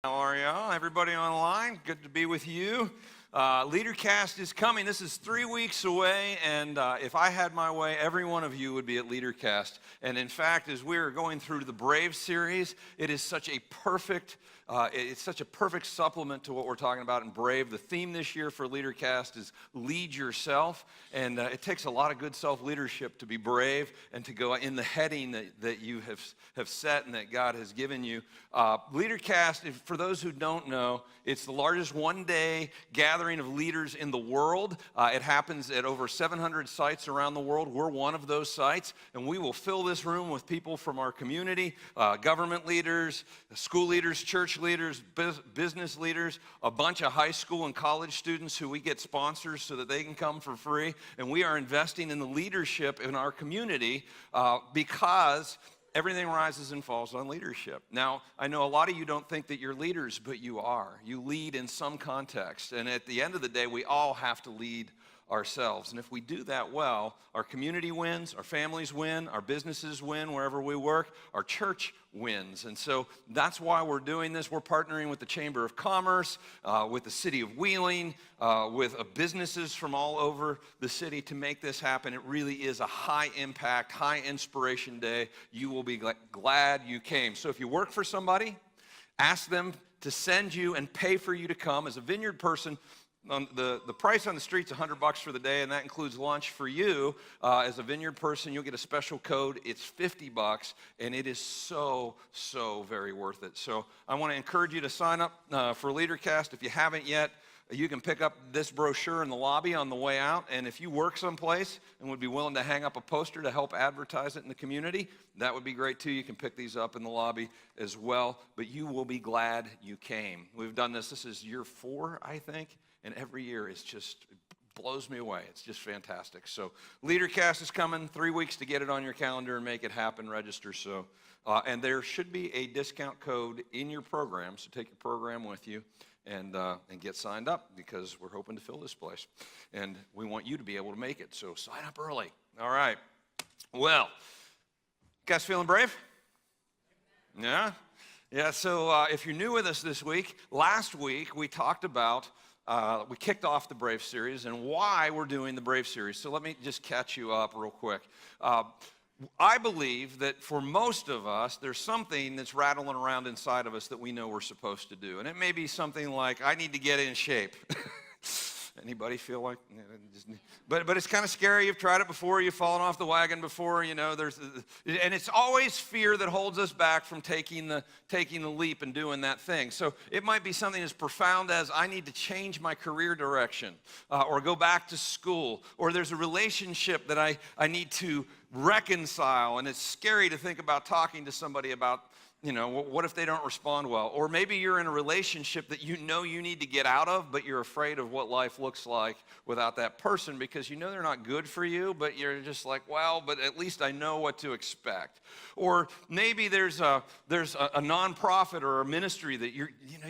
How are y'all? Everybody online? Good to be with you. LeaderCast is coming. This is 3 weeks away, and if I had my way, every one of you would be at LeaderCast. And in fact, as we're going through the Brave series, it is such a perfect supplement to what we're talking about in Brave. The theme this year for LeaderCast is Lead Yourself, and it takes a lot of good self-leadership to be brave and to go in the heading that you have set and that God has given you. LeaderCast, for those who don't know, it's the largest one-day gathering of leaders in the world. It happens at over 700 sites around the world. We're one of those sites, and we will fill this room with people from our community, government leaders, school leaders, church leaders, business leaders, a bunch of high school and college students who we get sponsors so that they can come for free. And we are investing in the leadership in our community because everything rises and falls on leadership. Now, I know a lot of you don't think that you're leaders, but you are. You lead in some context. And at the end of the day, we all have to lead ourselves. And if we do that well, our community wins, our families win, our businesses win wherever we work, our church wins. And so that's why we're doing this. We're partnering with the Chamber of Commerce, with the City of Wheeling, with businesses from all over the city to make this happen. It really is a high impact, high inspiration day. You will be glad you came. So if you work for somebody, ask them to send you and pay for you to come. As a Vineyard person, the price on the street's $100 for the day, and that includes lunch for you. As a Vineyard person, you'll get a special code. It's $50, and it is so very worth it. So I want to encourage you to sign up for LeaderCast. If you haven't yet, you can pick up this brochure in the lobby on the way out, and if you work someplace and would be willing to hang up a poster to help advertise it in the community, that would be great too. You can pick these up in the lobby as well, but you will be glad you came. We've done this. This is year 4, I think. And every year it blows me away. It's just fantastic. So LeaderCast is coming, 3 weeks to get it on your calendar and make it happen, register. So, and there should be a discount code in your program, so take your program with you and get signed up because we're hoping to fill this place. And we want you to be able to make it, so sign up early. All right. Well, guys feeling brave? Yeah? Yeah, so if you're new with us this week, last week we talked about we kicked off the Brave series and why we're doing the Brave series. So let me just catch you up real quick. I believe that for most of us, there's something that's rattling around inside of us that we know we're supposed to do. And it may be something like, I need to get in shape. Anybody feel like, but it's kind of scary. You've tried it before. You've fallen off the wagon before. You know, and it's always fear that holds us back from taking the leap and doing that thing. So it might be something as profound as I need to change my career direction, or go back to school, or there's a relationship that I need to reconcile, and it's scary to think about talking to somebody about. You know, what if they don't respond well? Or maybe you're in a relationship that you know you need to get out of, but you're afraid of what life looks like without that person because you know they're not good for you, but you're just like, well, but at least I know what to expect. Or maybe there's a nonprofit or a ministry that you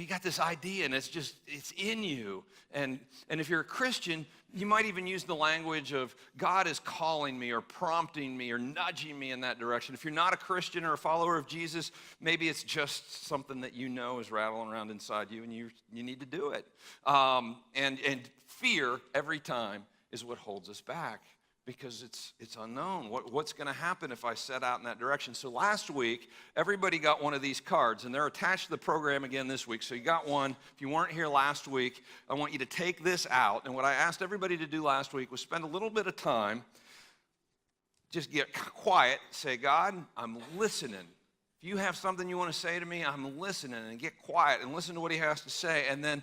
got this idea and it's in you. And if you're a Christian, you might even use the language of God is calling me or prompting me or nudging me in that direction. If you're not a Christian or a follower of Jesus, maybe it's just something that you know is rattling around inside you and you need to do it. And fear every time is what holds us back because it's unknown. What's going to happen if I set out in that direction? So last week, everybody got one of these cards, and they're attached to the program again this week. So you got one. If you weren't here last week, I want you to take this out. And what I asked everybody to do last week was spend a little bit of time, just get quiet, say, God, I'm listening. If you have something you want to say to me, I'm listening, and get quiet and listen to what he has to say, and then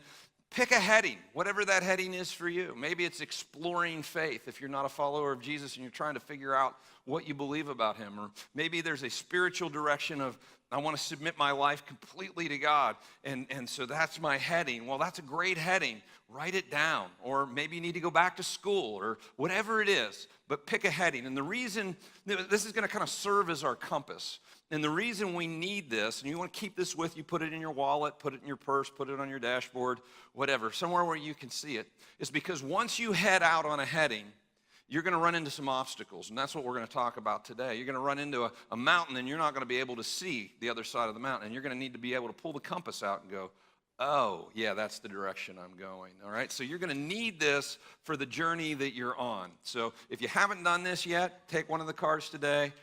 pick a heading, whatever that heading is for you. Maybe it's exploring faith if you're not a follower of Jesus and you're trying to figure out what you believe about him. Or maybe there's a spiritual direction of, I want to submit my life completely to God. And so that's my heading. Well, that's a great heading. Write it down. Or maybe you need to go back to school or whatever it is. But pick a heading. And the reason, this is going to kind of serve as our compass. And the reason we need this, and you want to keep this with you, put it in your wallet, put it in your purse, put it on your dashboard, whatever, somewhere where you can see it, is because once you head out on a heading, you're going to run into some obstacles, and that's what we're going to talk about today. You're going to run into a mountain, and you're not going to be able to see the other side of the mountain, and you're going to need to be able to pull the compass out and go, oh, yeah, that's the direction I'm going, all right? So you're going to need this for the journey that you're on. So if you haven't done this yet, take one of the cards today,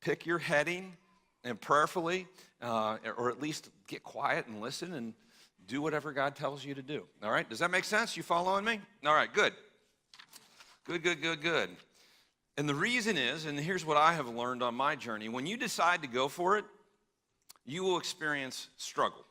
pick your heading, and prayerfully, or at least get quiet and listen and do whatever God tells you to do, all right? Does that make sense? You following me? All right, good. Good. And the reason is, and here's what I have learned on my journey, when you decide to go for it, you will experience struggle.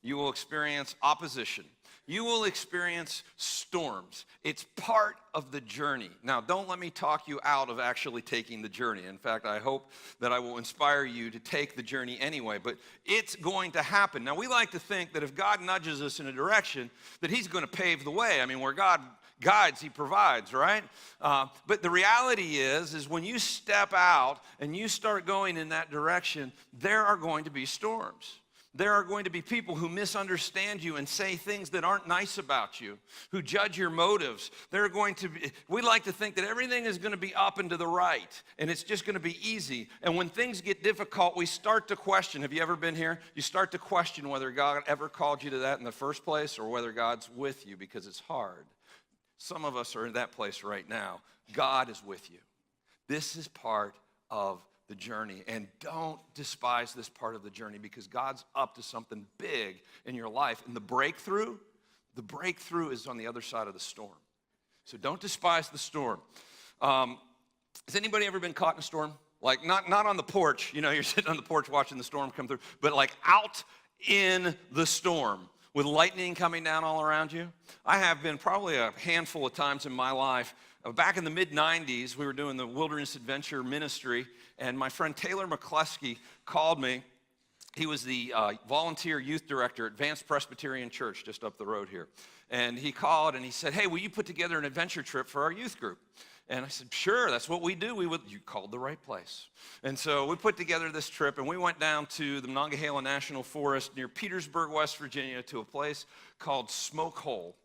You will experience opposition. You will experience storms. It's part of the journey. Now, don't let me talk you out of actually taking the journey. In fact, I hope that I will inspire you to take the journey anyway, but it's going to happen. Now, we like to think that if God nudges us in a direction, that he's going to pave the way. I mean, where God guides, he provides, right? But the reality is when you step out and you start going in that direction, there are going to be storms. There are going to be people who misunderstand you and say things that aren't nice about you, who judge your motives. We like to think that everything is going to be up and to the right, and it's just going to be easy. And when things get difficult, we start to question. Have you ever been here? You start to question whether God ever called you to that in the first place or whether God's with you because it's hard. Some of us are in that place right now. God is with you. This is part of the journey, and don't despise this part of the journey because God's up to something big in your life. And the breakthrough is on the other side of the storm. So don't despise the storm. Has anybody ever been caught in a storm? Like not on the porch, you're sitting on the porch watching the storm come through, but like out in the storm with lightning coming down all around you. I have been probably a handful of times in my life. Back in the mid-90s, we were doing the Wilderness Adventure Ministry, and my friend Taylor McCluskey called me. He was the volunteer youth director at Advanced Presbyterian Church just up the road here. And he called and he said, hey, will you put together an adventure trip for our youth group? And I said, sure, that's what we do. You called the right place. And so we put together this trip, and we went down to the Monongahela National Forest near Petersburg, West Virginia, to a place called Smoke Hole.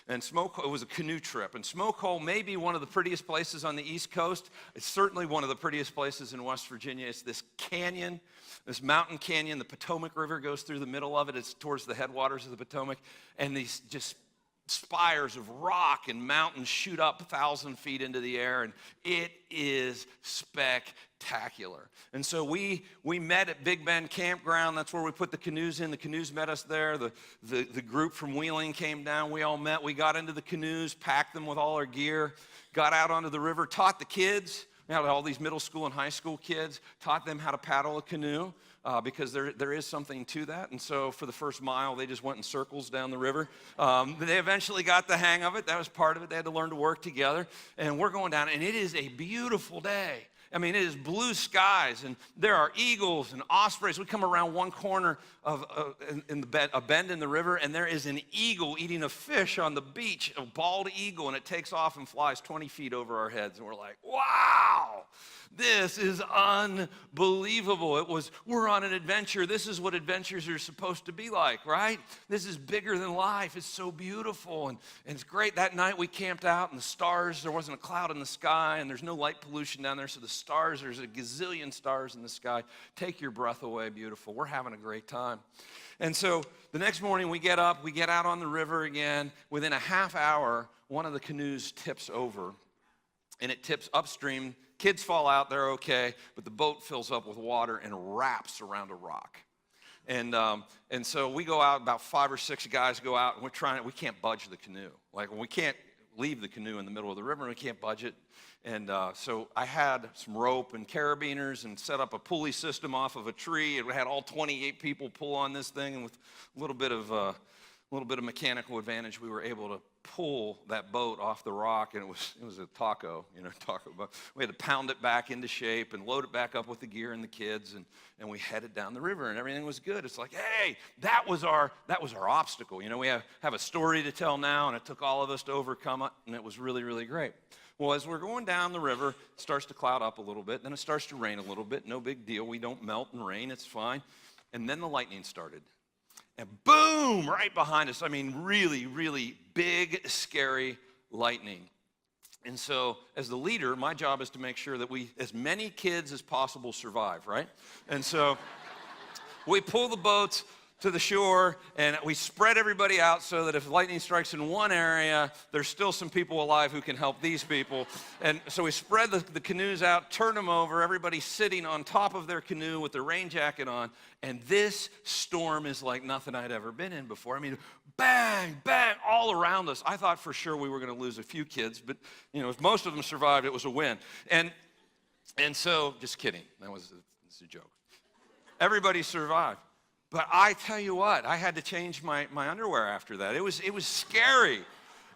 And it was a canoe trip. And Smoke Hole may be one of the prettiest places on the East Coast. It's certainly one of the prettiest places in West Virginia. It's this canyon, this mountain canyon. The Potomac River goes through the middle of it. It's towards the headwaters of the Potomac. And these just spires of rock and mountains shoot up 1,000 feet into the air, and it is spectacular. And so we met at Big Bend Campground. That's where we put the canoes in. The canoes met us there. The group from Wheeling came down. We all met. We got into the canoes, packed them with all our gear, got out onto the river, taught the kids. We had all these middle school and high school kids, taught them how to paddle a canoe. Because there is something to that. And so for the first mile, they just went in circles down the river. They eventually got the hang of it. That was part of it. They had to learn to work together. And we're going down, and it is a beautiful day. I mean, it is blue skies, and there are eagles and ospreys. We come around one corner of a bend in the river, and there is an eagle eating a fish on the beach, a bald eagle, and it takes off and flies 20 feet over our heads. And we're like, wow, this is unbelievable. We're on an adventure. This is what adventures are supposed to be like, right? This is bigger than life. It's so beautiful, and it's great. That night we camped out, and the stars, there wasn't a cloud in the sky, and there's no light pollution down there, so the stars, there's a gazillion stars in the sky. Take your breath away, beautiful. We're having a great time. And so the next morning we get up, we get out on the river again. Within a half hour, one of the canoes tips over, and it tips upstream. Kids fall out, they're okay, but the boat fills up with water and wraps around a rock. And so we go out, about 5 or 6 guys go out, and we can't budge the canoe. Like, we can't leave the canoe in the middle of the river, and we can't budge it. And so I had some rope and carabiners and set up a pulley system off of a tree. It had all 28 people pull on this thing, and with a little bit of mechanical advantage, we were able to pull that boat off the rock, and it was a taco boat. We had to pound it back into shape and load it back up with the gear and the kids, and we headed down the river, and everything was good. It's like, hey, that was our obstacle. We have a story to tell now, and it took all of us to overcome it, and it was really, really great. Well, as we're going down the river, it starts to cloud up a little bit, then it starts to rain a little bit. No big deal. We don't melt in rain. It's fine. And then the lightning started. And boom, right behind us. I mean, really, really big, scary lightning. And so as the leader, my job is to make sure that as many kids as possible survive, right? And so we pull the boats to the shore, and we spread everybody out so that if lightning strikes in one area, there's still some people alive who can help these people. And so we spread the canoes out, turn them over, everybody's sitting on top of their canoe with their rain jacket on, and this storm is like nothing I'd ever been in before. I mean, bang, bang, all around us. I thought for sure we were going to lose a few kids, but if most of them survived, it was a win. And so, just kidding, that's a joke. Everybody survived. But I tell you what, I had to change my underwear after that. It was scary.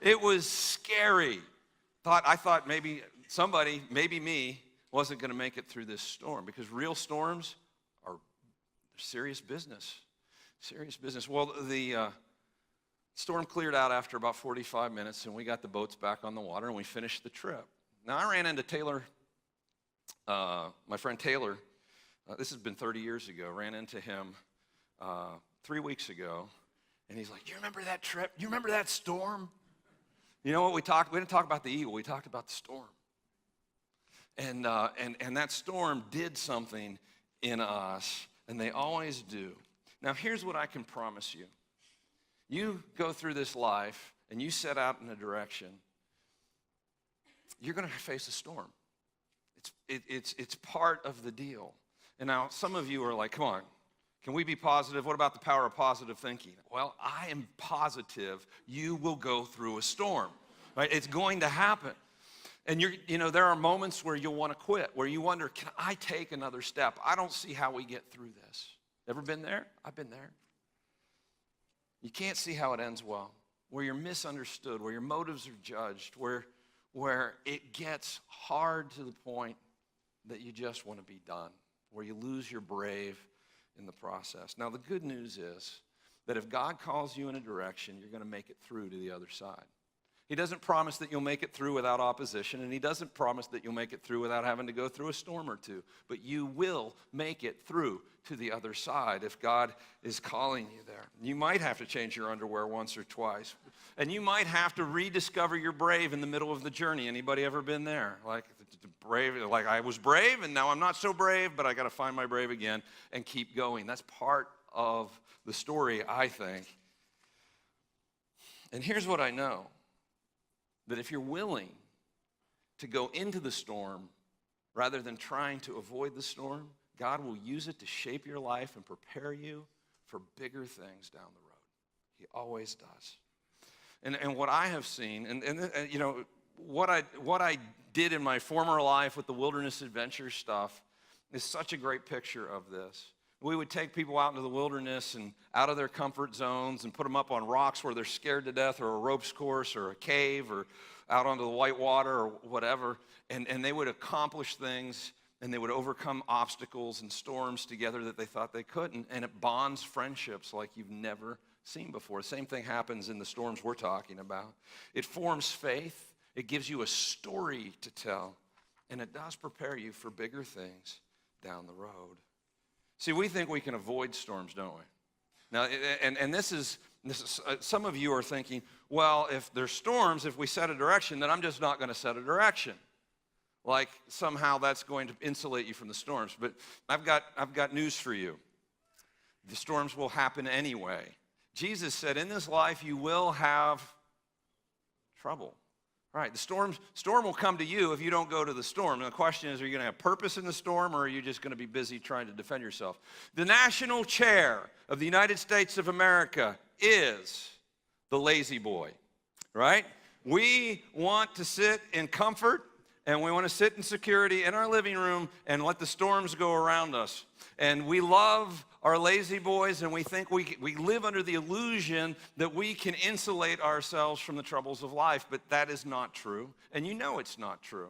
It was scary. I thought maybe somebody, maybe me, wasn't going to make it through this storm, because real storms are serious business. Serious business. Well, the storm cleared out after about 45 minutes, and we got the boats back on the water, and we finished the trip. Now, I ran into Taylor, my friend Taylor. This has been 30 years ago. Ran into him 3 weeks ago, and he's like, "Do you remember that trip? You remember that storm?" You know what we talked? We didn't talk about the eagle. We talked about the storm. And that storm did something in us, and they always do. Now, here's what I can promise you. You go through this life, and you set out in a direction, you're going to face a storm. It's part of the deal. And now, some of you are like, "Come on, can we be positive? What about the power of positive thinking?" Well, I am positive you will go through a storm, right? It's going to happen. And there are moments where you'll want to quit, where you wonder, can I take another step? I don't see how we get through this. Ever been there? I've been there. You can't see how it ends well, where you're misunderstood, where your motives are judged, where it gets hard to the point that you just want to be done, where you lose your brave in the process. Now, the good news is that if God calls you in a direction, you're going to make it through to the other side. He doesn't promise that you'll make it through without opposition, and he doesn't promise that you'll make it through without having to go through a storm or two, but you will make it through to the other side if God is calling you there. You might have to change your underwear once or twice, and you might have to rediscover your brave in the middle of the journey. Anybody ever been there? Like I was brave, and now I'm not so brave, but I got to find my brave again and keep going. That's part of the story, I think. And here's what I know. That if you're willing to go into the storm rather than trying to avoid the storm, God will use it to shape your life and prepare you for bigger things down the road. He always does. And what I have seen, and what I did in my former life with the wilderness adventure stuff is such a great picture of this. We would take people out into the wilderness and out of their comfort zones and put them up on rocks where they're scared to death, or a ropes course, or a cave, or out onto the white water, or whatever. And they would accomplish things, and they would overcome obstacles and storms together that they thought they couldn't. And it bonds friendships like you've never seen before. The same thing happens in the storms we're talking about. It forms faith. It gives you a story to tell. And it does prepare you for bigger things down the road. See, we think we can avoid storms, don't we? Now, and this is some of you are thinking, well, if there's storms, if we set a direction, then I'm just not going to set a direction. Like somehow that's going to insulate you from the storms. But I've got news for you. The storms will happen anyway. Jesus said, in this life you will have trouble. Right, the storm will come to you if you don't go to the storm. And the question is, are you going to have purpose in the storm, or are you just going to be busy trying to defend yourself? The national chair of the United States of America is the lazy boy, right? We want to sit in comfort, and we want to sit in security in our living room and let the storms go around us. And we love our lazy boys, and we think we live under the illusion that we can insulate ourselves from the troubles of life, but that is not true, and you know it's not true.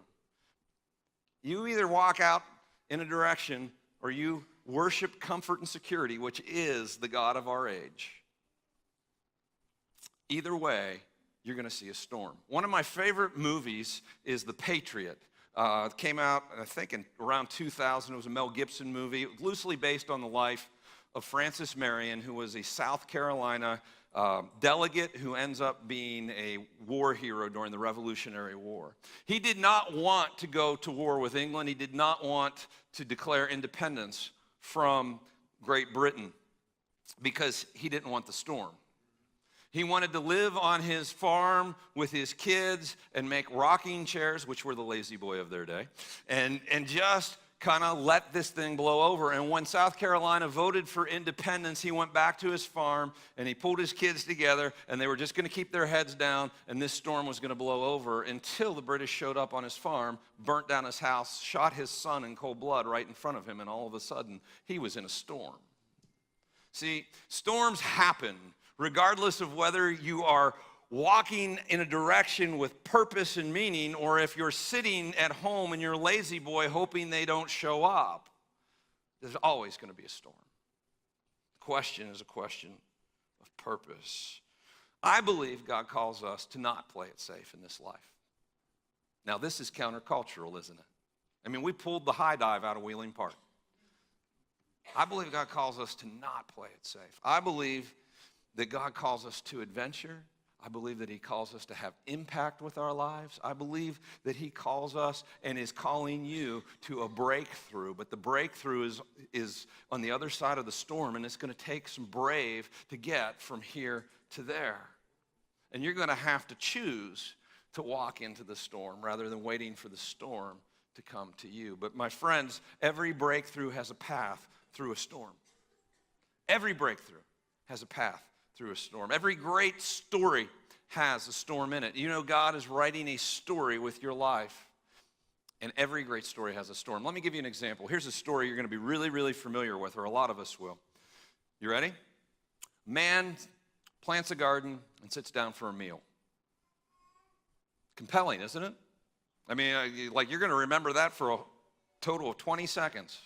You either walk out in a direction or you worship comfort and security, which is the God of our age. Either way, you're going to see a storm. One of my favorite movies is The Patriot. It came out, I think, in around 2000. It was a Mel Gibson movie, loosely based on the life of Francis Marion, who was a South Carolina delegate who ends up being a war hero during the Revolutionary War. He did not want to go to war with England. He did not want to declare independence from Great Britain because he didn't want the storm. He wanted to live on his farm with his kids and make rocking chairs, which were the lazy boy of their day, and just kind of let this thing blow over. And when South Carolina voted for independence, he went back to his farm and he pulled his kids together, and they were just going to keep their heads down, and this storm was going to blow over until the British showed up on his farm, burnt down his house, shot his son in cold blood right in front of him, and all of a sudden, he was in a storm. See, storms happen regardless of whether you are walking in a direction with purpose and meaning, or if you're sitting at home and you're lazy boy hoping they don't show up. There's always going to be a storm. The question is a question of purpose. I believe God calls us to not play it safe in this life. Now, this is countercultural, isn't it? I mean, we pulled the high dive out of Wheeling Park. I believe God calls us to not play it safe. I believe that God calls us to adventure. I believe that he calls us to have impact with our lives. I believe that he calls us and is calling you to a breakthrough. But the breakthrough is on the other side of the storm, and it's going to take some brave to get from here to there. And you're going to have to choose to walk into the storm rather than waiting for the storm to come to you. But my friends, every breakthrough has a path through a storm. Every breakthrough has a path through a storm. Every great story has a storm in it. You know, God is writing a story with your life, and every great story has a storm. Let me give you an example. Here's a story you're going to be really, really familiar with, or a lot of us will. You ready? Man plants a garden and sits down for a meal. Compelling, isn't it? I mean, like, you're going to remember that for a total of 20 seconds.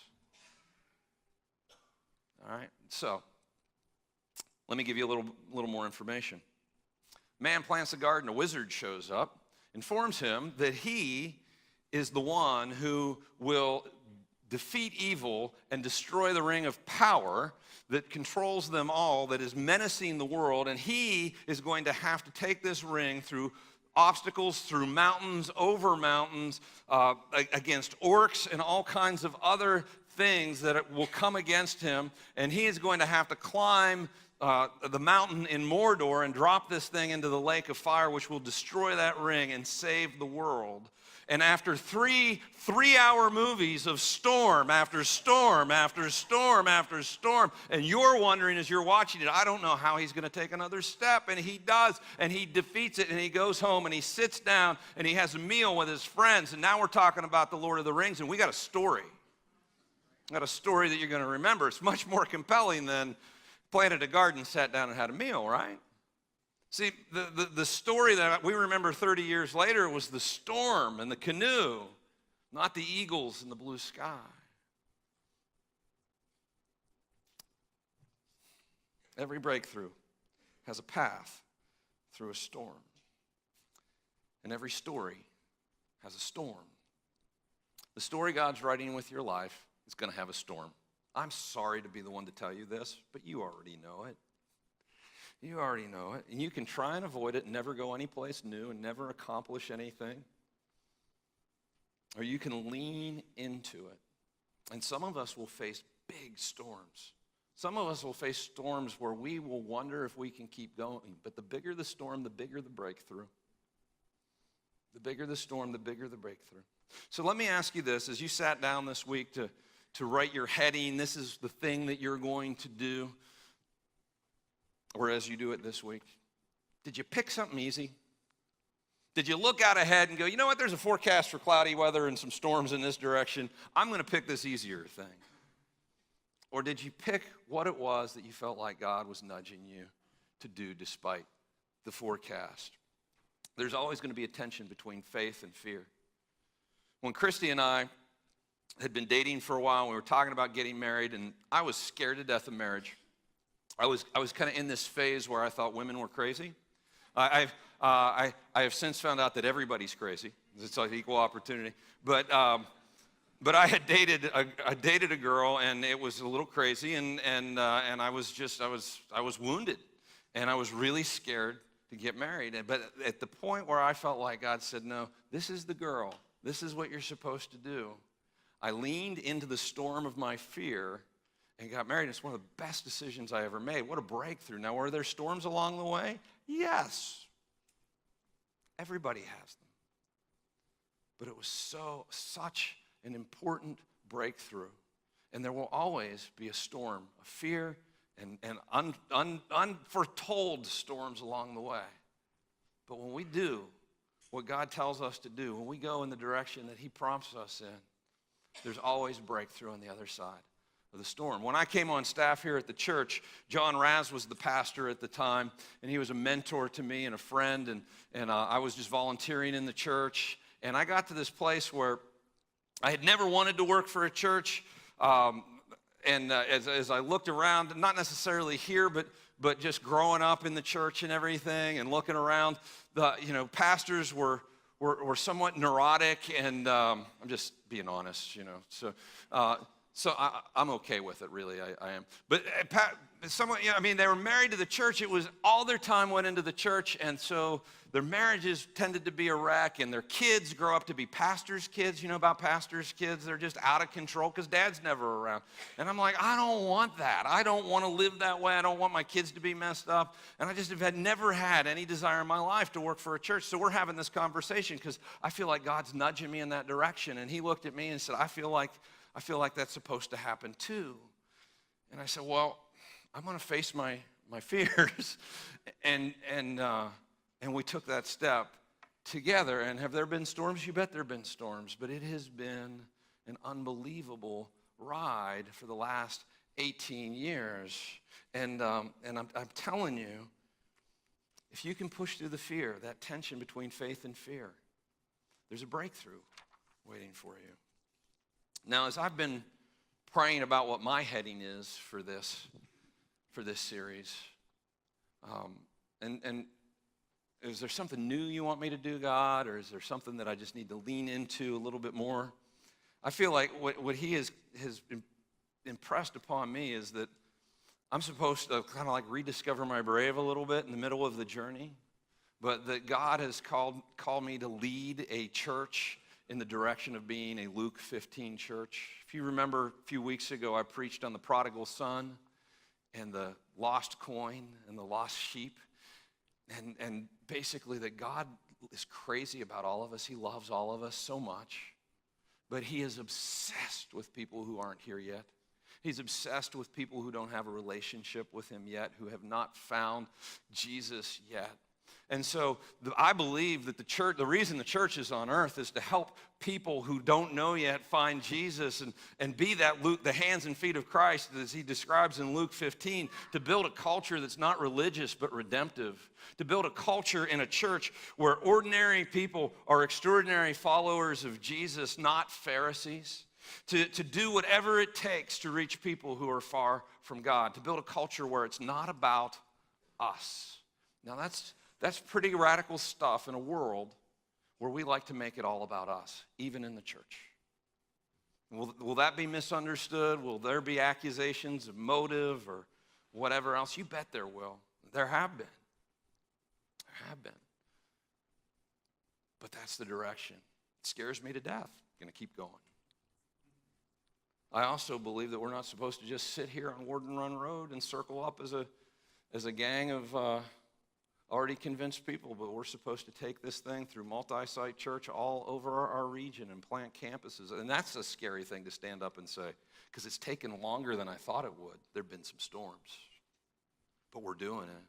All right, so let me give you a little more information. Man plants a garden. A wizard shows up, informs him that he is the one who will defeat evil and destroy the ring of power that controls them all, that is menacing the world, and he is going to have to take this ring through obstacles, through mountains, over mountains, against orcs and all kinds of other things that will come against him, and he is going to have to climb the mountain in Mordor and drop this thing into the lake of fire, which will destroy that ring and save the world. And after three-hour movies of storm after storm after storm after storm, and you're wondering as you're watching it, I don't know how he's going to take another step, and he does, and he defeats it, and he goes home, and he sits down, and he has a meal with his friends, and now we're talking about the Lord of the Rings, and we got a story. Got a story that you're going to remember. It's much more compelling than planted a garden, sat down, and had a meal, right? See, the story that we remember 30 years later was the storm and the canoe, not the eagles and the blue sky. Every breakthrough has a path through a storm. And every story has a storm. The story God's writing with your life is going to have a storm. I'm sorry to be the one to tell you this, but you already know it. You already know it. And you can try and avoid it and never go anyplace new and never accomplish anything. Or you can lean into it. And some of us will face big storms. Some of us will face storms where we will wonder if we can keep going. But the bigger the storm, the bigger the breakthrough. The bigger the storm, the bigger the breakthrough. So let me ask you this. As you sat down this week to write your heading, this is the thing that you're going to do, or as you do it this week, did you pick something easy? Did you look out ahead and go, you know what, there's a forecast for cloudy weather and some storms in this direction. I'm going to pick this easier thing. Or did you pick what it was that you felt like God was nudging you to do despite the forecast? There's always going to be a tension between faith and fear. When Christy and I had been dating for a while, we were talking about getting married, and I was scared to death of marriage. I was kind of in this phase where I thought women were crazy. I have since found out that everybody's crazy. It's like equal opportunity. But But I had dated a girl, and it was a little crazy, and I was wounded, and I was really scared to get married. But at the point where I felt like God said, no, this is the girl. This is what you're supposed to do. I leaned into the storm of my fear and got married. It's one of the best decisions I ever made. What a breakthrough. Now, were there storms along the way? Yes. Everybody has them. But it was such an important breakthrough. And there will always be a storm of fear and unforetold storms along the way. But when we do what God tells us to do, when we go in the direction that he prompts us in, there's always breakthrough on the other side of the storm. When I came on staff here at the church, John Raz was the pastor at the time, and he was a mentor to me and a friend, and I was just volunteering in the church. And I got to this place where I had never wanted to work for a church, as I looked around, not necessarily here, but just growing up in the church and everything, and looking around, pastors were somewhat neurotic, and I'm just being honest, So I'm okay with it, really. I am. But they were married to the church. It was all their time went into the church, and so their marriages tended to be a wreck, and their kids grow up to be pastors' kids. You know about pastors' kids? They're just out of control because dad's never around. And I'm like, I don't want that. I don't want to live that way. I don't want my kids to be messed up. And I just have never had any desire in my life to work for a church. So we're having this conversation because I feel like God's nudging me in that direction. And he looked at me and said, I feel like that's supposed to happen too. And I said, well, I'm going to face my fears. And we took that step together. And have there been storms? You bet there have been storms. But it has been an unbelievable ride for the last 18 years. And I'm telling you, if you can push through the fear, that tension between faith and fear, there's a breakthrough waiting for you. Now, as I've been praying about what my heading is for this series, and is there something new you want me to do, God, or is there something that I just need to lean into a little bit more? I feel like what he has impressed upon me is that I'm supposed to kind of like rediscover my brave a little bit in the middle of the journey, but that God has called me to lead a church in the direction of being a Luke 15 church. If you remember, a few weeks ago, I preached on the prodigal son and the lost coin and the lost sheep, and basically that God is crazy about all of us. He loves all of us so much, but he is obsessed with people who aren't here yet. He's obsessed with people who don't have a relationship with him yet, who have not found Jesus yet. And so I believe that the reason the church is on earth is to help people who don't know yet find Jesus and be the hands and feet of Christ, as he describes in Luke 15, to build a culture that's not religious but redemptive, to build a culture in a church where ordinary people are extraordinary followers of Jesus, not Pharisees, to do whatever it takes to reach people who are far from God, to build a culture where it's not about us. Now that's pretty radical stuff in a world where we like to make it all about us, even in the church. Will that be misunderstood? Will there be accusations of motive or whatever else? You bet there will. There have been. There have been. But that's the direction. It scares me to death. I'm going to keep going. I also believe that we're not supposed to just sit here on Warden Run Road and circle up as a gang of already convinced people, but we're supposed to take this thing through multi-site church all over our region and plant campuses. And that's a scary thing to stand up and say, because it's taken longer than I thought it would. There have been some storms, but we're doing it.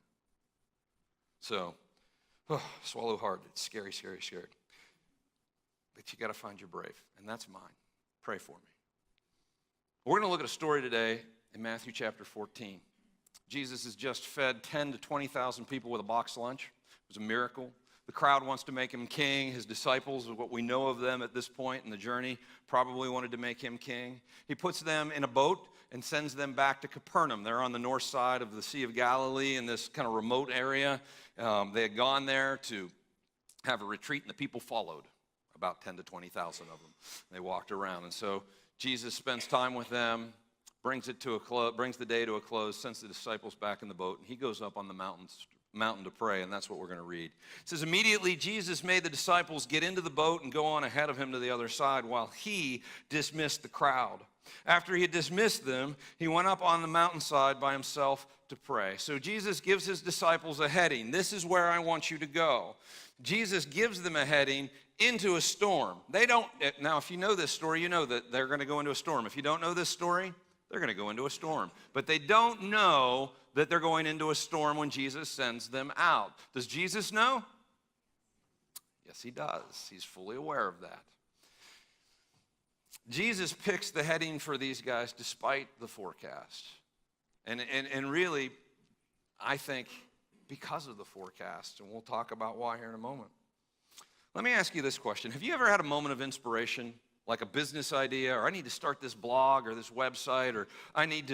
So, swallow hard. It's scary, scary, scary. But you got to find your brave, and that's mine. Pray for me. We're going to look at a story today in Matthew chapter 14. Jesus has just fed 10 to 20,000 people with a box lunch. It was a miracle. The crowd wants to make him king. His disciples, what we know of them at this point in the journey, probably wanted to make him king. He puts them in a boat and sends them back to Capernaum. They're on the north side of the Sea of Galilee in this kind of remote area. They had gone there to have a retreat, and the people followed. about 10 to 20,000 of them. They walked around. And so Jesus spends time with them, brings the day to a close, sends the disciples back in the boat, and he goes up on the mountain to pray, and that's what we're going to read. It says, immediately Jesus made the disciples get into the boat and go on ahead of him to the other side while he dismissed the crowd. After he had dismissed them, he went up on the mountainside by himself to pray. So Jesus gives his disciples a heading. This is where I want you to go. Jesus gives them a heading into a storm. Now, if you know this story, you know that they're going to go into a storm. If you don't know this story, they're going to go into a storm. But they don't know that they're going into a storm when Jesus sends them out. Does Jesus know? Yes, he does. He's fully aware of that. Jesus picks the heading for these guys despite the forecast. And really, I think because of the forecast, and we'll talk about why here in a moment. Let me ask you this question. Have you ever had a moment of inspiration, like a business idea, or I need to start this blog or this website, or I need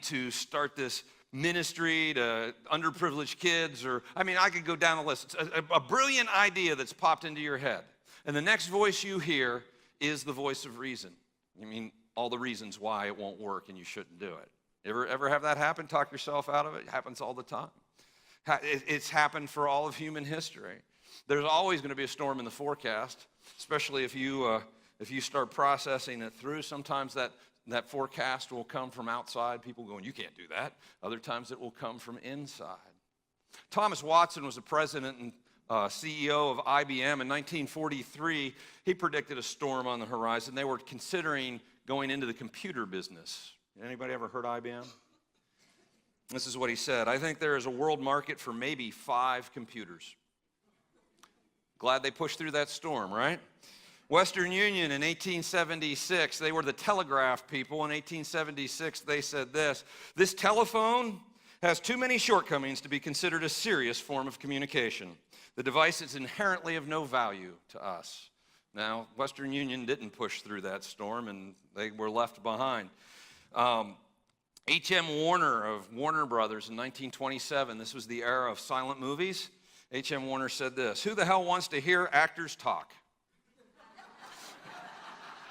to start this ministry to underprivileged kids, or I could go down the list. It's a brilliant idea that's popped into your head. And the next voice you hear is the voice of reason. All the reasons why it won't work and you shouldn't do it. Ever have that happen? Talk yourself out of it? It happens all the time. It's happened for all of human history. There's always going to be a storm in the forecast, especially if you start processing it through. Sometimes that forecast will come from outside, people going, you can't do that. Other times it will come from inside. Thomas Watson was the president and CEO of IBM in 1943. He predicted a storm on the horizon. They were considering going into the computer business. Anybody ever heard IBM? This is what he said. I think there is a world market for maybe 5 computers. Glad they pushed through that storm, right? Western Union in 1876, they were the telegraph people. In 1876, they said this telephone has too many shortcomings to be considered a serious form of communication. The device is inherently of no value to us. Now, Western Union didn't push through that storm, and they were left behind. H.M. Warner of Warner Brothers in 1927, this was the era of silent movies. H.M. Warner said this, who the hell wants to hear actors talk?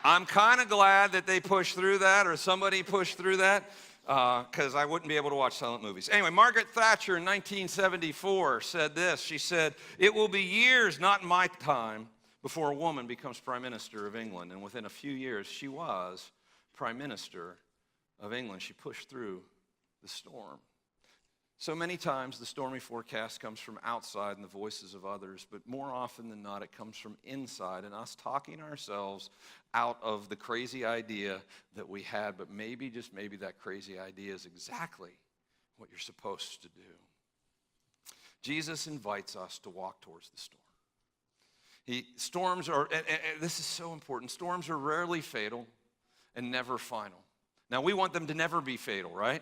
I'm kind of glad that they pushed through that, or somebody pushed through that, because I wouldn't be able to watch silent movies. Anyway, Margaret Thatcher in 1974 said this. She said, it will be years, not in my time, before a woman becomes Prime Minister of England. And within a few years, she was Prime Minister of England. She pushed through the storm. So many times the stormy forecast comes from outside and the voices of others, but more often than not it comes from inside and us talking ourselves out of the crazy idea that we had, but maybe, just maybe, that crazy idea is exactly what you're supposed to do. Jesus invites us to walk towards the storm. Storms are, and this is so important, storms are rarely fatal and never final. Now, we want them to never be fatal, right?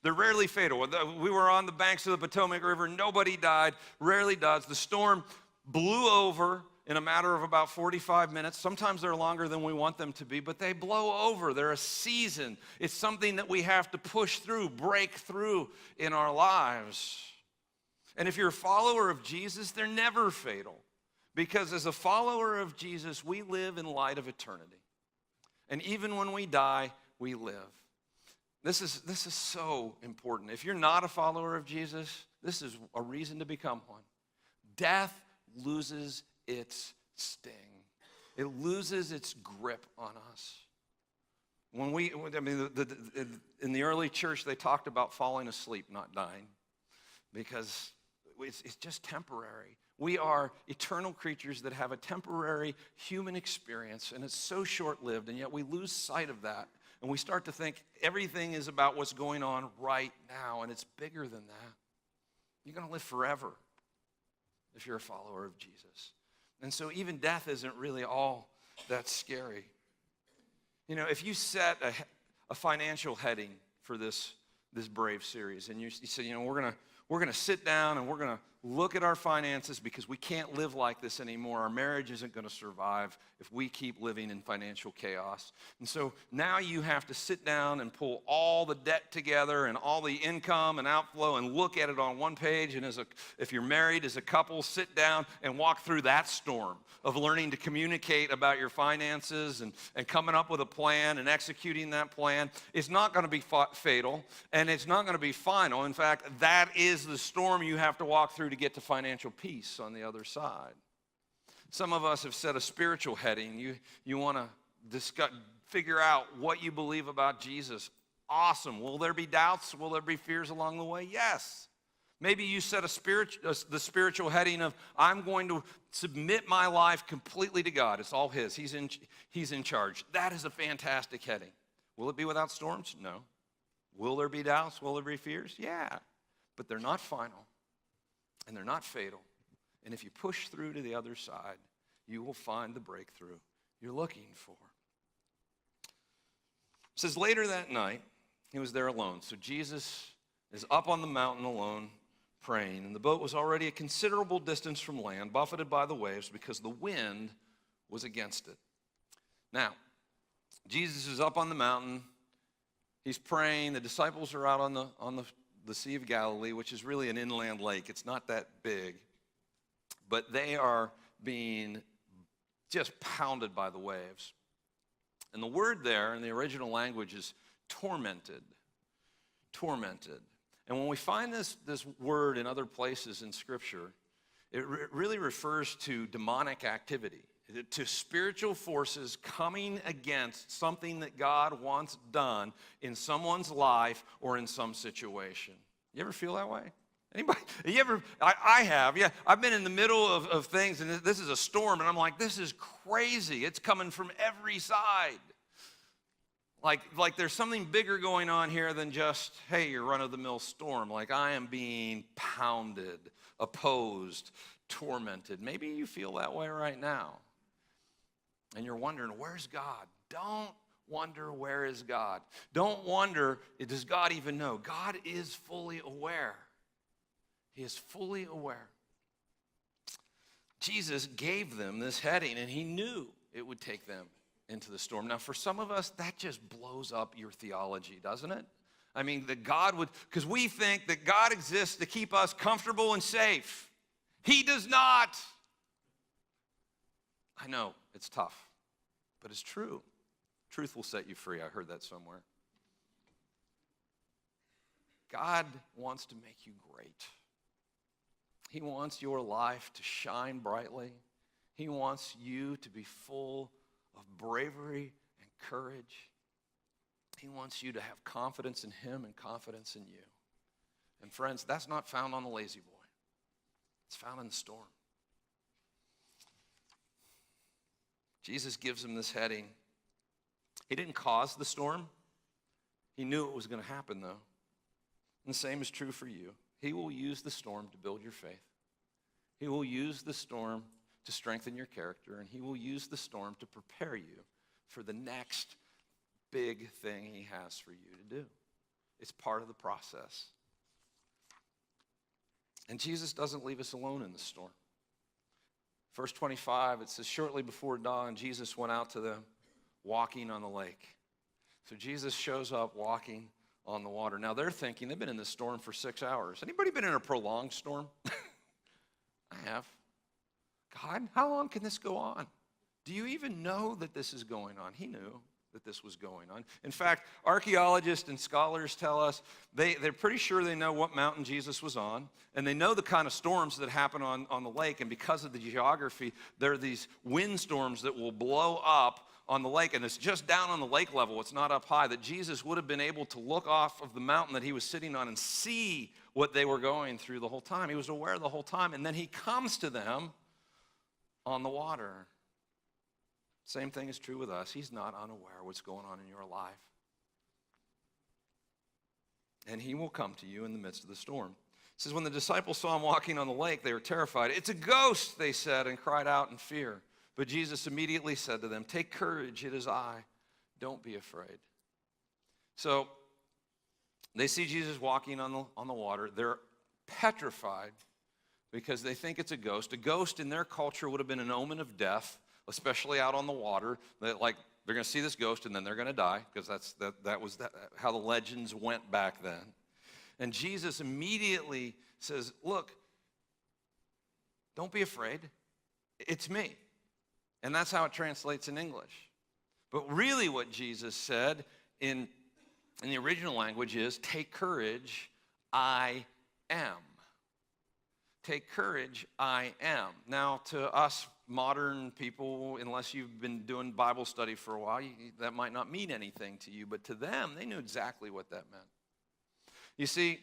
They're rarely fatal. We were on the banks of the Potomac River. Nobody died. Rarely does. The storm blew over in a matter of about 45 minutes. Sometimes they're longer than we want them to be, but they blow over. They're a season. It's something that we have to push through, break through in our lives. And if you're a follower of Jesus, they're never fatal. Because as a follower of Jesus, we live in light of eternity. And even when we die, we live. This is so important. If you're not a follower of Jesus, this is a reason to become one. Death loses its sting. It loses its grip on us. In the early church, they talked about falling asleep, not dying, because it's just temporary. We are eternal creatures that have a temporary human experience, and it's so short-lived, and yet we lose sight of that. And we start to think everything is about what's going on right now, and it's bigger than that. You're going to live forever if you're a follower of Jesus. And so even death isn't really all that scary. You know, if you set a financial heading for this Brave series, and you say, you know, we're going to sit down and we're going to look at our finances because we can't live like this anymore. Our marriage isn't going to survive if we keep living in financial chaos. And so now you have to sit down and pull all the debt together and all the income and outflow and look at it on one page. And if you're married as a couple, sit down and walk through that storm of learning to communicate about your finances and coming up with a plan and executing that plan. It's not going to be fatal, and it's not going to be final. In fact, that is the storm you have to walk through to get to financial peace on the other side. Some of us have set a spiritual heading. You want to figure out what you believe about Jesus. Awesome. Will there be doubts? Will there be fears along the way? Yes. Maybe you set the spiritual heading of, I'm going to submit my life completely to God. It's all His. He's in charge. That is a fantastic heading. Will it be without storms? No. Will there be doubts? Will there be fears? Yeah. But they're not final, and they're not fatal. And if you push through to the other side, you will find the breakthrough you're looking for. It says later that night, He was there alone. So Jesus is up on the mountain alone, praying, and the boat was already a considerable distance from land, buffeted by the waves because the wind was against it. Now, Jesus is up on the mountain. He's praying. The disciples are out on the Sea of Galilee, which is really an inland lake. It's not that big, but they are being just pounded by the waves. And the word there in the original language is tormented. Tormented. And when we find this word in other places in Scripture, it really refers to demonic activity, to spiritual forces coming against something that God wants done in someone's life or in some situation. You ever feel that way? Anybody? You ever? I have. Yeah, I've been in the middle of things, and this is a storm, and I'm like, this is crazy. It's coming from every side. Like there's something bigger going on here than just, hey, your run-of-the-mill storm. Like I am being pounded, opposed, tormented. Maybe you feel that way right now. And you're wondering, where's God? Don't wonder, where is God? Don't wonder, does God even know? God is fully aware. He is fully aware. Jesus gave them this heading, and He knew it would take them into the storm. Now, for some of us, that just blows up your theology, doesn't it? I mean, that God would, because we think that God exists to keep us comfortable and safe. He does not. I know, it's tough, but it's true. Truth will set you free. I heard that somewhere. God wants to make you great. He wants your life to shine brightly. He wants you to be full of bravery and courage. He wants you to have confidence in Him and confidence in you. And friends, that's not found on the lazy boy. It's found in the storm. Jesus gives him this heading. He didn't cause the storm. He knew it was going to happen, though. And the same is true for you. He will use the storm to build your faith. He will use the storm to strengthen your character, and He will use the storm to prepare you for the next big thing He has for you to do. It's part of the process. And Jesus doesn't leave us alone in the storm. Verse 25, it says, shortly before dawn, Jesus went out to them walking on the lake. So Jesus shows up walking on the water. Now they're thinking, they've been in this storm for 6 hours. Anybody been in a prolonged storm? I have. God, how long can this go on? Do you even know that this is going on? He knew that this was going on. In fact, archaeologists and scholars tell us they're pretty sure they know what mountain Jesus was on, and they know the kind of storms that happen on the lake, and because of the geography, there are these windstorms that will blow up on the lake, and it's just down on the lake level, it's not up high, that Jesus would have been able to look off of the mountain that He was sitting on and see what they were going through the whole time. He was aware the whole time, and then He comes to them on the water. Same thing is true with us. He's not unaware of what's going on in your life. And He will come to you in the midst of the storm. It says, when the disciples saw Him walking on the lake, they were terrified. It's a ghost, they said, and cried out in fear. But Jesus immediately said to them, take courage, it is I. Don't be afraid. So they see Jesus walking on the water. They're petrified, because they think it's a ghost. A ghost in their culture would have been an omen of death, especially out on the water. That, like, they're going to see this ghost and then they're going to die, because that was how the legends went back then. And Jesus immediately says, look, don't be afraid. It's me. And that's how it translates in English. But really what Jesus said in the original language is, take courage, I am. Take courage, I am. Now, to us modern people, unless you've been doing Bible study for a while, that might not mean anything to you. But to them, they knew exactly what that meant. You see,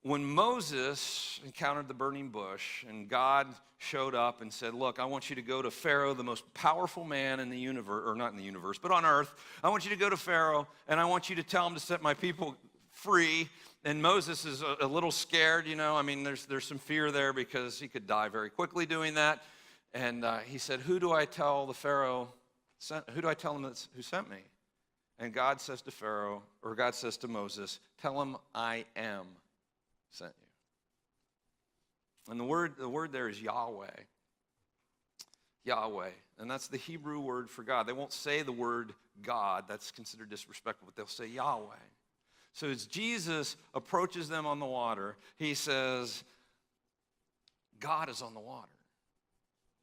when Moses encountered the burning bush and God showed up and said, look, I want you to go to Pharaoh, the most powerful man in the universe, or not in the universe, but on earth. I want you to go to Pharaoh and I want you to tell him to set my people free. And Moses is a little scared, you know. I mean, there's some fear there because he could die very quickly doing that. And he said, who do I tell the Pharaoh, who do I tell him who sent me? And God says to Pharaoh, or God says to Moses, tell him I am sent you. And the word there is Yahweh. Yahweh. And that's the Hebrew word for God. They won't say the word God. That's considered disrespectful, but they'll say Yahweh. So as Jesus approaches them on the water, he says, God is on the water.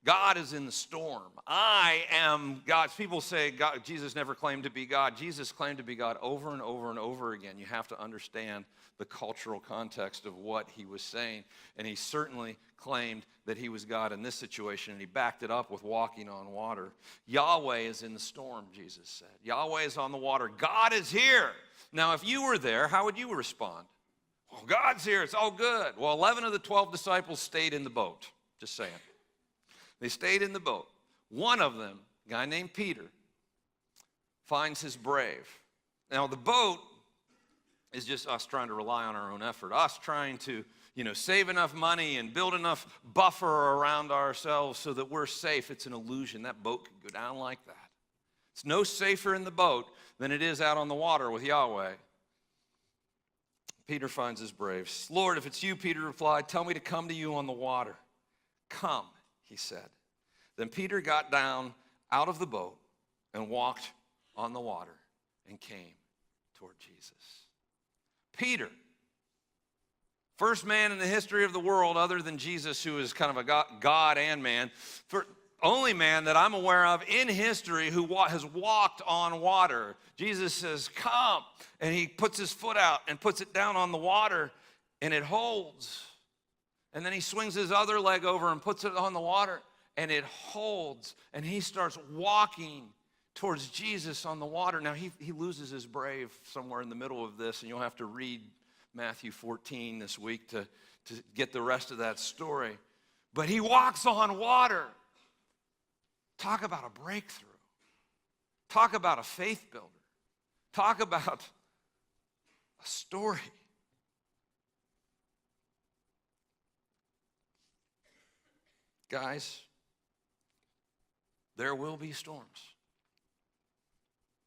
God is in the storm. I am God. People say God, Jesus never claimed to be God. Jesus claimed to be God over and over and over again. You have to understand the cultural context of what he was saying. And he certainly claimed that he was God in this situation, and he backed it up with walking on water. Yahweh is in the storm, Jesus said. Yahweh is on the water. God is here. Now, if you were there, how would you respond? Well, God's here. It's all good. Well, 11 of the 12 disciples stayed in the boat. Just saying. They stayed in the boat. One of them, a guy named Peter, finds his brave. Now, the boat is just us trying to rely on our own effort, us trying to, save enough money and build enough buffer around ourselves so that we're safe. It's an illusion. That boat could go down like that. It's no safer in the boat than it is out on the water with Yahweh. Peter finds his brave. Lord, if it's you, Peter replied, tell me to come to you on the water. Come, he said. Then Peter got down out of the boat and walked on the water and came toward Jesus. Peter, first man in the history of the world other than Jesus, who is kind of a God and man, only man that I'm aware of in history who has walked on water. Jesus says, come, and he puts his foot out and puts it down on the water, and it holds. And then he swings his other leg over and puts it on the water, and it holds. And he starts walking towards Jesus on the water. Now, he loses his brave somewhere in the middle of this, and you'll have to read Matthew 14 this week to get the rest of that story. But he walks on water. Talk about a breakthrough. Talk about a faith builder. Talk about a story. Guys, there will be storms.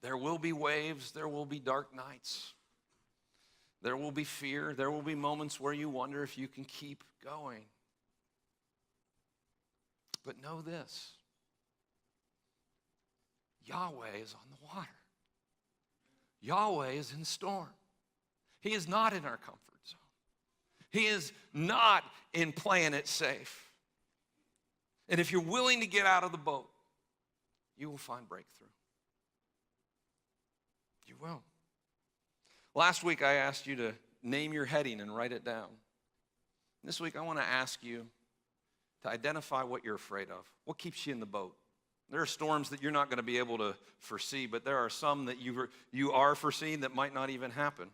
There will be waves. There will be dark nights. There will be fear. There will be moments where you wonder if you can keep going. But know this. Yahweh is on the water. Yahweh is in the storm. He is not in our comfort zone. He is not in playing it safe. And if you're willing to get out of the boat, you will find breakthrough. You will. Last week I asked you to name your heading and write it down. This week I want to ask you to identify what you're afraid of. What keeps you in the boat? There are storms that you're not going to be able to foresee, but there are some that you are foreseeing that might not even happen.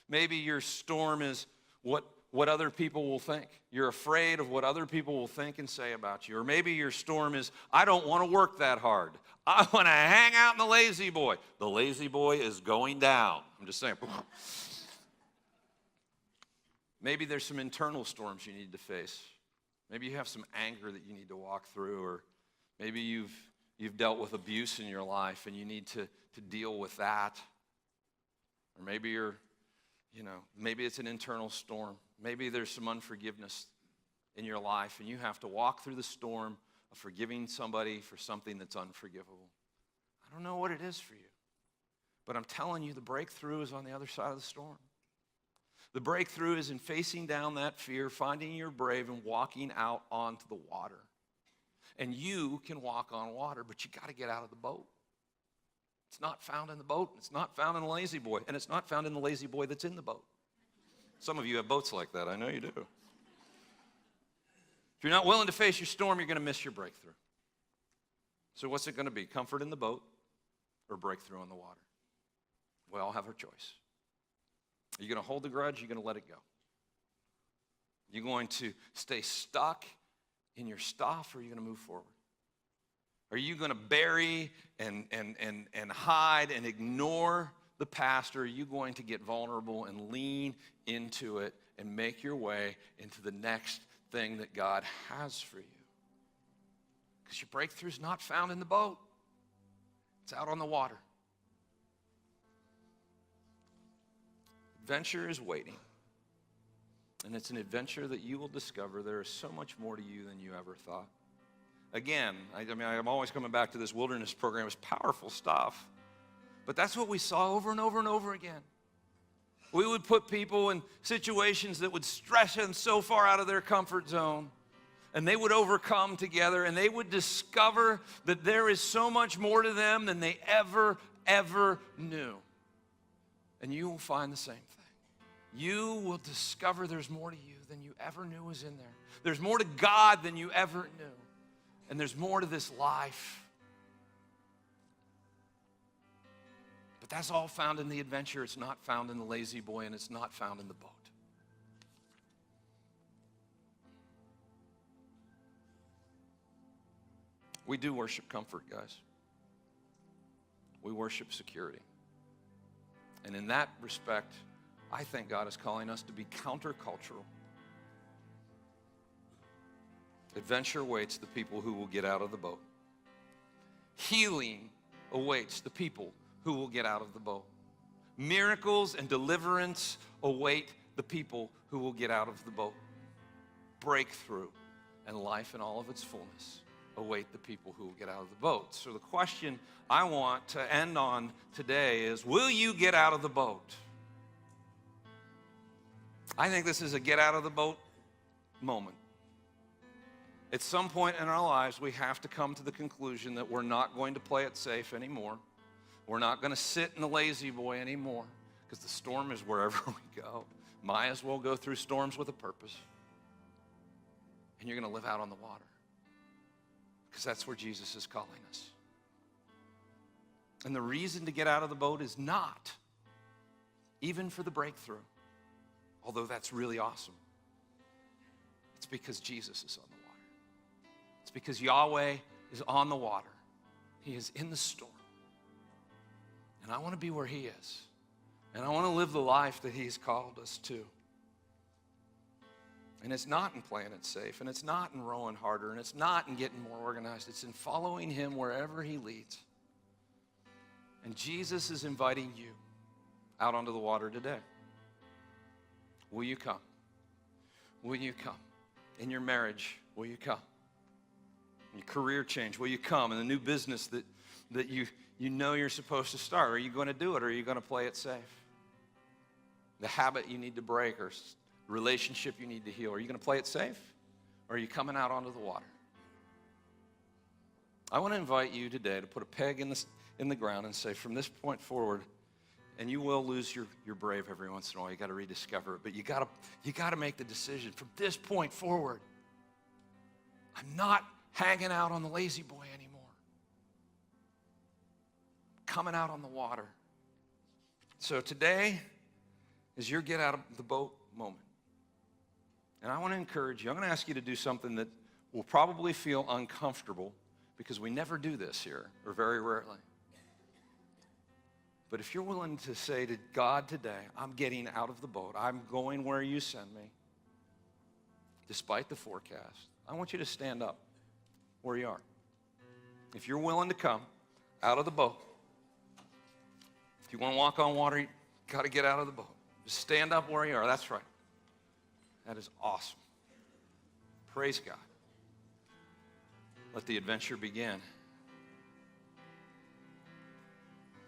Maybe your storm is what other people will think. You're afraid of what other people will think and say about you. Or maybe your storm is, I don't want to work that hard. I want to hang out in the lazy boy. The lazy boy is going down. I'm just saying. Maybe there's some internal storms you need to face. Maybe you have some anger that you need to walk through, or maybe you've dealt with abuse in your life and you need to deal with that. Or maybe maybe it's an internal storm. Maybe there's some unforgiveness in your life, and you have to walk through the storm of forgiving somebody for something that's unforgivable. I don't know what it is for you, but I'm telling you, the breakthrough is on the other side of the storm. The breakthrough is in facing down that fear, finding you're brave, and walking out onto the water. And you can walk on water, but you got to get out of the boat. It's not found in the boat. It's not found in the lazy boy. And it's not found in the lazy boy that's in the boat. Some of you have boats like that. I know you do. If you're not willing to face your storm, you're going to miss your breakthrough. So what's it going to be? Comfort in the boat or breakthrough on the water? We all have our choice. Are you going to hold the grudge? Or are you going to let it go? Are you going to stay stuck in your stuff, or are you going to move forward? Are you going to bury and hide and ignore the past, or are you going to get vulnerable and lean into it and make your way into the next thing that God has for you? Because your breakthrough is not found in the boat. It's out on the water. Adventure is waiting. And it's an adventure that you will discover there is so much more to you than you ever thought. Again, I'm always coming back to this wilderness program. It's powerful stuff. But that's what we saw over and over and over again. We would put people in situations that would stretch them so far out of their comfort zone. And they would overcome together, and they would discover that there is so much more to them than they ever knew. And you will find the same thing. You will discover there's more to you than you ever knew was in there. There's more to God than you ever knew. And there's more to this life. But that's all found in the adventure. It's not found in the lazy boy, and it's not found in the boat. We do worship comfort, guys. We worship security. And in that respect, I think God is calling us to be countercultural. Adventure awaits the people who will get out of the boat. Healing awaits the people who will get out of the boat. Miracles and deliverance await the people who will get out of the boat. Breakthrough and life in all of its fullness await the people who will get out of the boat. So the question I want to end on today is, will you get out of the boat? I think this is a get out of the boat moment. At some point in our lives, we have to come to the conclusion that we're not going to play it safe anymore. We're not going to sit in the lazy boy anymore, because the storm is wherever we go. Might as well go through storms with a purpose. And you're going to live out on the water, because that's where Jesus is calling us. And the reason to get out of the boat is not even for the breakthrough, although that's really awesome. It's because Jesus is on the water. It's because Yahweh is on the water. He is in the storm. And I want to be where He is. And I want to live the life that He's called us to. And it's not in playing it safe, and it's not in rowing harder, and it's not in getting more organized. It's in following Him wherever He leads. And Jesus is inviting you out onto the water today. Will you come? Will you come? In your marriage, will you come? In your career change, will you come? In the new business that you know you're supposed to start, are you going to do it, or are you going to play it safe? The habit you need to break, or relationship you need to heal, are you going to play it safe, or are you coming out onto the water? I want to invite you today to put a peg in the ground and say, from this point forward, and you will lose your brave every once in a while. You got to rediscover it, but you got to make the decision. From this point forward, I'm not hanging out on the lazy boy anymore. I'm coming out on the water. So today is your get out of the boat moment. And I want to encourage you. I'm going to ask you to do something that will probably feel uncomfortable, because we never do this here, or very rarely. But if you're willing to say to God today, I'm getting out of the boat, I'm going where you send me, despite the forecast, I want you to stand up where you are. If you're willing to come out of the boat, if you want to walk on water, you got to get out of the boat. Just stand up where you are. That's right. That is awesome. Praise God. Let the adventure begin.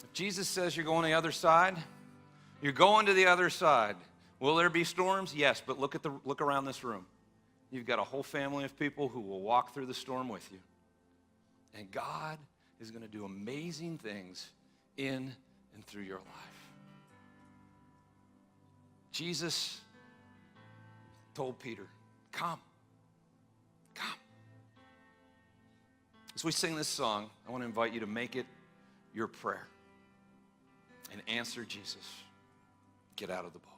If Jesus says you're going to the other side, you're going to the other side. Will there be storms? Yes, but look around this room. You've got a whole family of people who will walk through the storm with you. And God is going to do amazing things in and through your life. Jesus told Peter, come. Come. As we sing this song, I want to invite you to make it your prayer and answer Jesus. Get out of the boat.